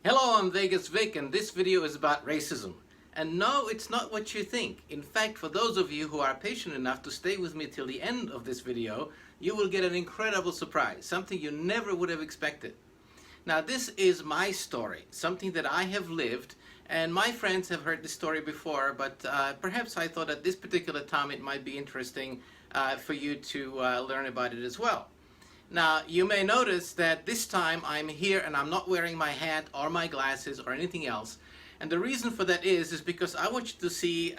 Hello, I'm Vegas Vic, and this video is about racism. And no, it's not what you think. In fact, for those of you who are patient enough to stay with me till the end of this video, you will get an incredible surprise, something you never would have expected. Now, this is my story, something that I have lived, and my friends have heard this story before, but perhaps I thought at this particular time it might be interesting for you to learn about it as well. Now, you may notice that this time I'm here and I'm not wearing my hat or my glasses or anything else. And the reason for that is because I want you to see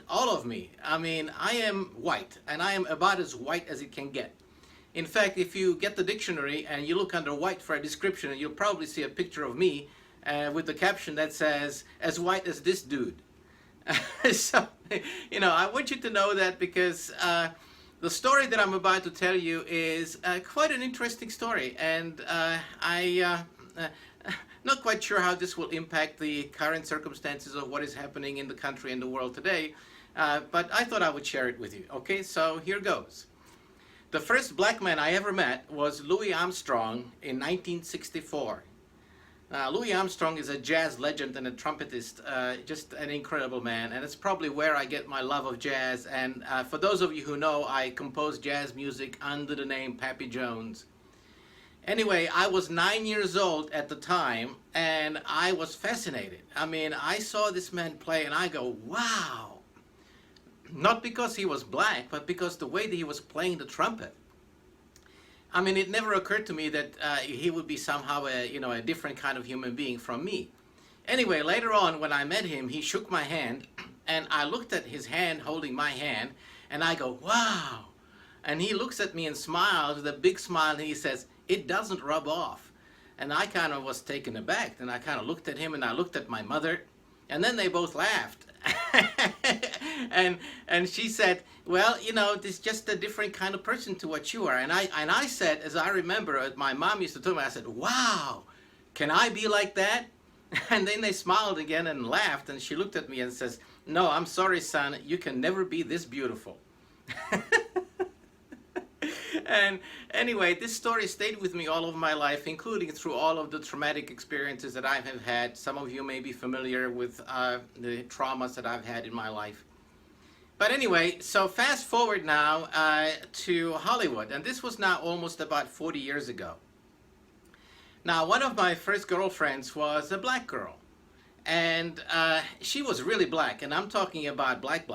all of me. I mean, I am white, and I am about as white as it can get. In fact, if you get the dictionary and you look under white for a description, you'll probably see a picture of me with the caption that says, "as white as this dude." So, I want you to know that because the story that I'm about to tell you is quite an interesting story, and I'm not quite sure how this will impact the current circumstances of what is happening in the country and the world today, but I thought I would share it with you. Okay, so here goes. The first black man I ever met was Louis Armstrong in 1964. Louis Armstrong is a jazz legend and a trumpetist, just an incredible man, and it's probably where I get my love of jazz. And for those of you who know, I compose jazz music under the name Pappy Jones. Anyway, I was 9 years old at the time, and I was fascinated. I mean, I saw this man play, and I go, wow! Not because he was black, but because the way that he was playing the trumpet. I mean, it never occurred to me that he would be somehow a different kind of human being from me. Anyway, later on when I met him, he shook my hand, and I looked at his hand holding my hand, and I go, wow! And he looks at me and smiles with a big smile, and he says, "It doesn't rub off." And I kind of was taken aback, and I kind of looked at him, and I looked at my mother, and then they both laughed. and she said, "Well, this is just a different kind of person to what you are." And I said, as I remember, my mom used to tell me, I said, "Wow, can I be like that?" And then they smiled again and laughed, and she looked at me and says, "No, I'm sorry, son, you can never be this beautiful." And anyway, this story stayed with me all of my life, including through all of the traumatic experiences that I have had. Some of you may be familiar with the traumas that I've had in my life. But anyway, so fast forward now to Hollywood, and this was now almost about 40 years ago. Now, one of my first girlfriends was a black girl, and she was really black, and I'm talking about black,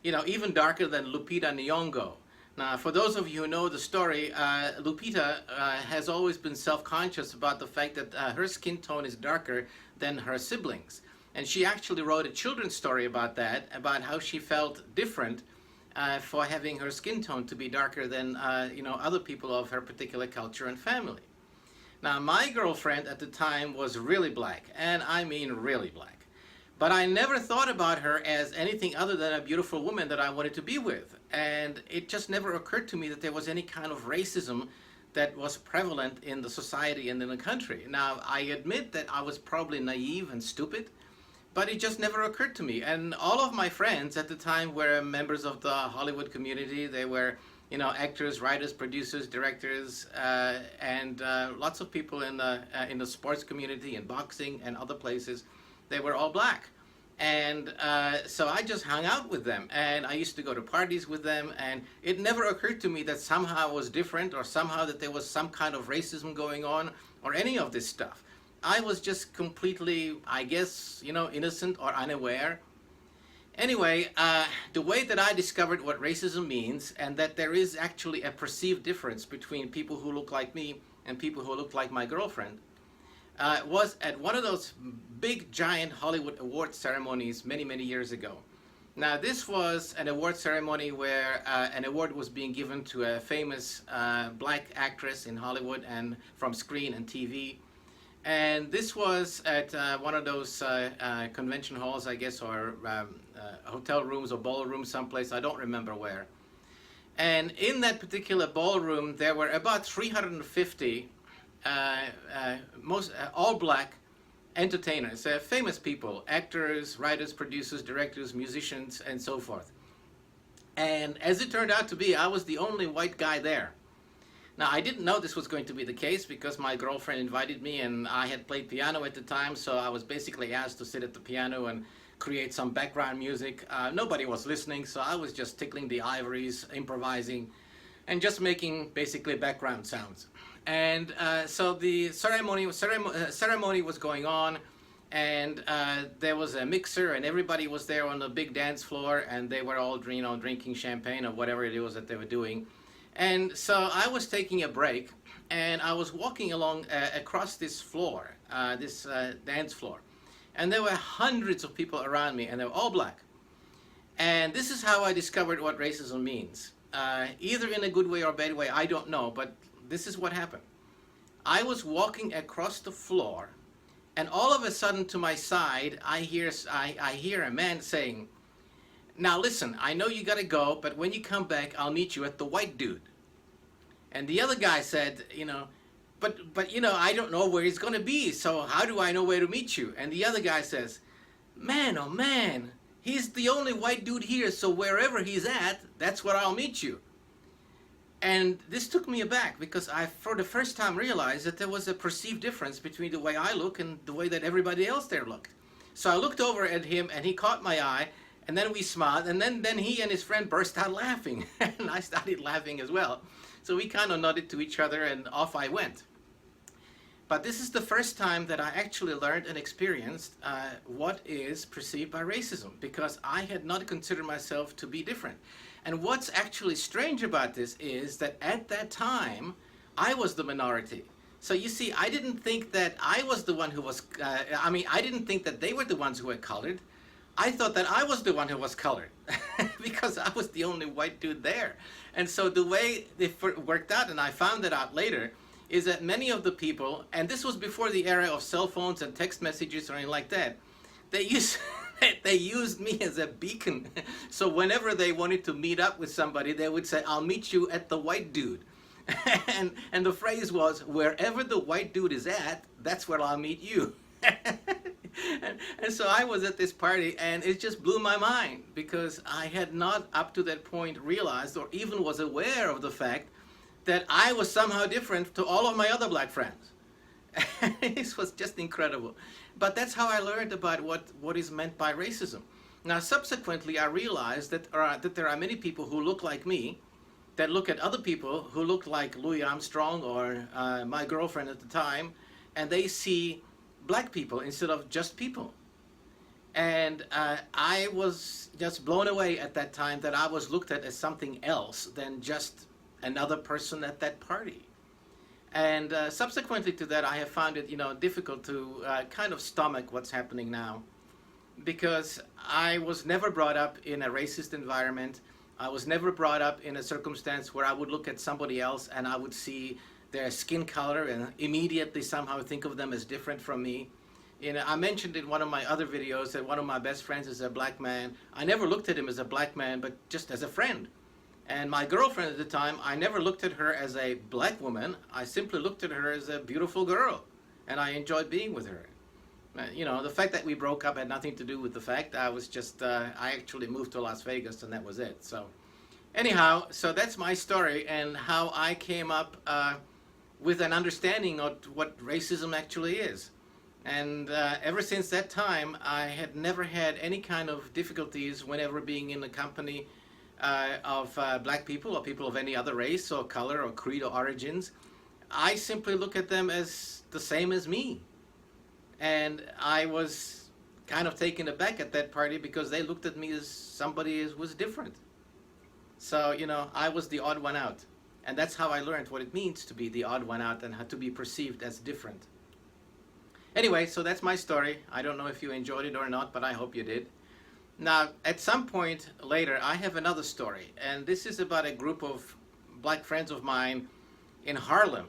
even darker than Lupita Nyong'o. Now, for those of you who know the story, Lupita has always been self-conscious about the fact that her skin tone is darker than her siblings. And she actually wrote a children's story about that, about how she felt different for having her skin tone to be darker than other people of her particular culture and family. Now, my girlfriend at the time was really black, and I mean really black. But I never thought about her as anything other than a beautiful woman that I wanted to be with. And it just never occurred to me that there was any kind of racism that was prevalent in the society and in the country. Now, I admit that I was probably naive and stupid, but it just never occurred to me. And all of my friends at the time were members of the Hollywood community. They were, actors, writers, producers, directors, and lots of people in the sports community, in boxing and other places. They were all black. And so I just hung out with them, and I used to go to parties with them, and it never occurred to me that somehow I was different, or somehow that there was some kind of racism going on, or any of this stuff. I was just completely, I guess, innocent or unaware. Anyway, the way that I discovered what racism means, and that there is actually a perceived difference between people who look like me and people who look like my girlfriend, was at one of those big giant Hollywood award ceremonies many, many years ago. Now, this was an award ceremony where an award was being given to a famous black actress in Hollywood and from screen and TV. And this was at one of those convention halls, I guess, or hotel rooms or ballrooms someplace, I don't remember where. And in that particular ballroom, there were about 350 all black entertainers, famous people, actors, writers, producers, directors, musicians, and so forth. And as it turned out to be, I was the only white guy there. Now, I didn't know this was going to be the case because my girlfriend invited me and I had played piano at the time, so I was basically asked to sit at the piano and create some background music. Nobody was listening, so I was just tickling the ivories, improvising, and just making basically background sounds. And so the ceremony was going on, and there was a mixer, and everybody was there on the big dance floor, and they were all, drinking champagne or whatever it was that they were doing. And so I was taking a break, and I was walking along across this floor, this dance floor, and there were hundreds of people around me, and they were all black. And this is how I discovered what racism means. Either in a good way or a bad way, I don't know, but this is what happened. I was walking across the floor, and all of a sudden to my side, I hear a man saying, "Now listen, I know you gotta go, but when you come back, I'll meet you at the white dude." And the other guy said, but I don't know where he's gonna be, so how do I know where to meet you? And the other guy says, "Man, oh man, he's the only white dude here, so wherever he's at, that's where I'll meet you." And this took me aback because I, for the first time, realized that there was a perceived difference between the way I look and the way that everybody else there looked. So I looked over at him, and he caught my eye, and then we smiled, and then he and his friend burst out laughing, and I started laughing as well. So we kind of nodded to each other, and off I went. But this is the first time that I actually learned and experienced what is perceived by racism, because I had not considered myself to be different. And what's actually strange about this is that at that time, I was the minority. So you see, I didn't think that I was the one who was, I didn't think that they were the ones who were colored. I thought that I was the one who was colored because I was the only white dude there. And so the way it worked out, and I found it out later, is that many of the people, and this was before the era of cell phones and text messages or anything like that, they used me as a beacon. So whenever they wanted to meet up with somebody, they would say, "I'll meet you at the white dude." and the phrase was, "Wherever the white dude is at, that's where I'll meet you." and so I was at this party, and it just blew my mind because I had not up to that point realized or even was aware of the fact that I was somehow different to all of my other black friends. This was just incredible. But that's how I learned about what is meant by racism. Now, subsequently, I realized that there are many people who look like me, that look at other people who look like Louis Armstrong or my girlfriend at the time, and they see black people instead of just people. And I was just blown away at that time that I was looked at as something else than just another person at that party. And subsequently to that, I have found it, difficult to kind of stomach what's happening now, because I was never brought up in a racist environment. I was never brought up in a circumstance where I would look at somebody else and I would see their skin color and immediately somehow think of them as different from me. I mentioned in one of my other videos that one of my best friends is a black man. I never looked at him as a black man, but just as a friend. And my girlfriend at the time, I never looked at her as a black woman. I simply looked at her as a beautiful girl, and I enjoyed being with her. The fact that we broke up had nothing to do with the fact. I actually moved to Las Vegas, and that was it. So anyhow, so that's my story and how I came up with an understanding of what racism actually is. And ever since that time, I had never had any kind of difficulties whenever being in the company of black people or people of any other race or color or creed or origins. I simply look at them as the same as me. And I was kind of taken aback at that party because they looked at me as somebody who was different. So, I was the odd one out. And that's how I learned what it means to be the odd one out and how to be perceived as different. Anyway, so that's my story. I don't know if you enjoyed it or not, but I hope you did. Now, at some point later, I have another story, and this is about a group of black friends of mine in Harlem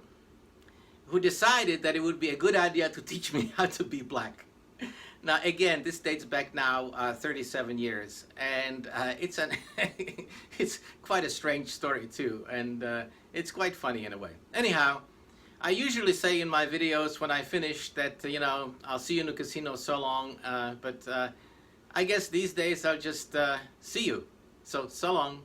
who decided that it would be a good idea to teach me how to be black. Now, again, this dates back now 37 years, and it's quite a strange story too, and it's quite funny in a way. Anyhow, I usually say in my videos when I finish that, I'll see you in the casino, so long, but I guess these days I'll just see you. So long.